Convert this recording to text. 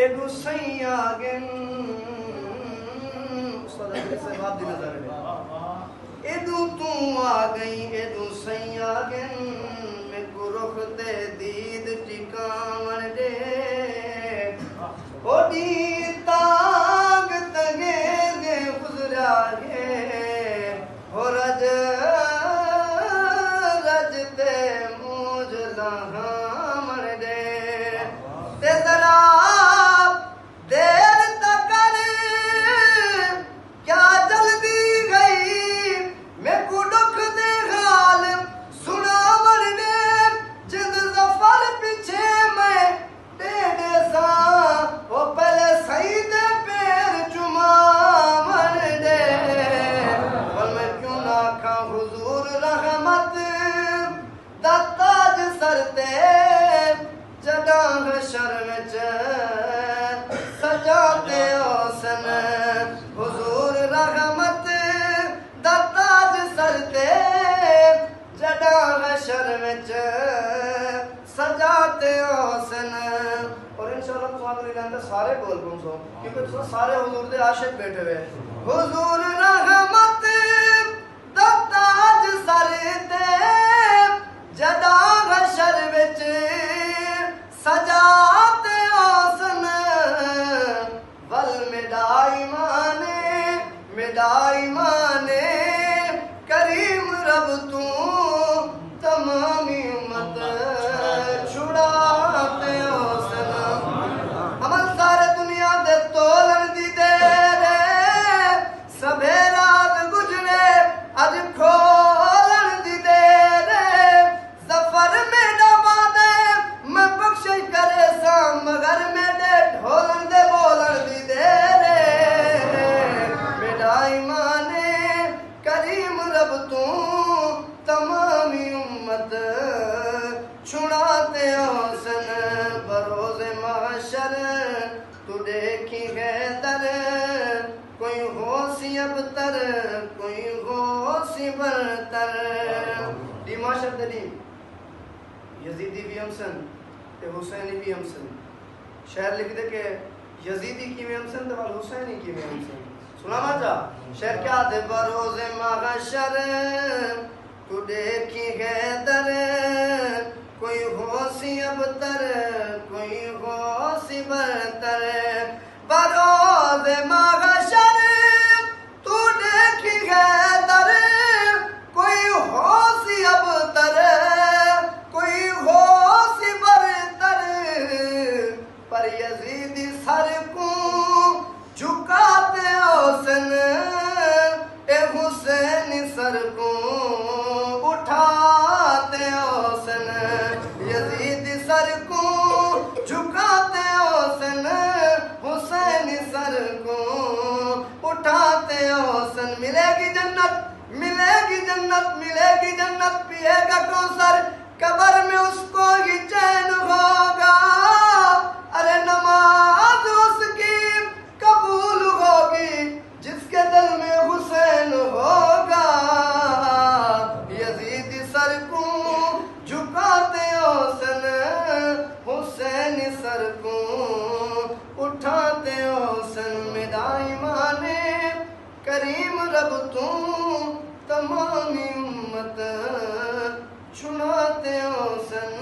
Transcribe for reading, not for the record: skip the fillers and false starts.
एगो सैया गेन उस्ताद से बात दी नजर है एदू तू आ गई एदू सैया गेन मैं को रुख दे दीद टिकावन दे ओडी ताग तगे दे गुजरा है हो रज रज ते मुझ लहामन दे ते जरा देर तक क्या जल्दी गई मैं को दुख दे हाल सुनावर दे जिद जफर पीछे मैं टेढ़े सा वो पहले सही दे पैर चुमावन दे और मैं क्यों ना खा हुजूर रहमत दत्ताज सरते जड़ा शर्म च सजाते ओसन हुजूर रहमत दत्ताज सरते जड़ा शर्म च सजाते ओसन और इंशाल्लाह तुम्हारे लिए सारे बोल सो क्योंकि तुम सारे हुजूर दे आशिक बैठे हुए हुजूर रहमत दत्ताज सरते जड़ा शर्म च सजाते ओसन वल मिडाई माने करीम रब तू तमामी उम्मत छुड़ाते ओसन अमल सारे दुनिया दे तोलन दी दे रे सबे रात गुजरे अज खोलन दी दे रे सफर में डबा दे मैं बख्श करे सा मगर मेरे ढोलन दे बोलन दी दे रे मिठाई माने करीम रब तू तमामी उम्मत छुड़ाते ओसन बरोज़े महशर तू देखी है दर कोई होशी अबतर कोई होशी बरतर डीमा शब्द दी यजीदी भी हमसन ते हुसैनी भी हमसन शेर लिख दे के यजीदी की भी हमसन ते वाल हुसैनी की भी हमसन सुना मजा शेर क्या दे बरोज़े महशर तू देखी है दर कोई होशी अबतर कोई होशी बरतर बरोज़े महशर तू देखी है दर कोई होशी अबतर कोई होशी बरतर पर यजीदी सर को झुकाते ओसन ए हुसैन सर को उठाते ओसन यजीदी सर को झुकाते ओसन हुसैन सर को उठाते ओसन मिलेगी जन्नत पिएगा कौसर कब्र में उसको ही चैन होगा अरे नमाज उसकी कबूल होगी जिसके दिल में हुसैन होगा यजीद सर को झुकाते ओसन हुसैन सर को उठाते ओसन मिदाई माने करीम रब तू तमामी उम्मत छुड़ाते ओसन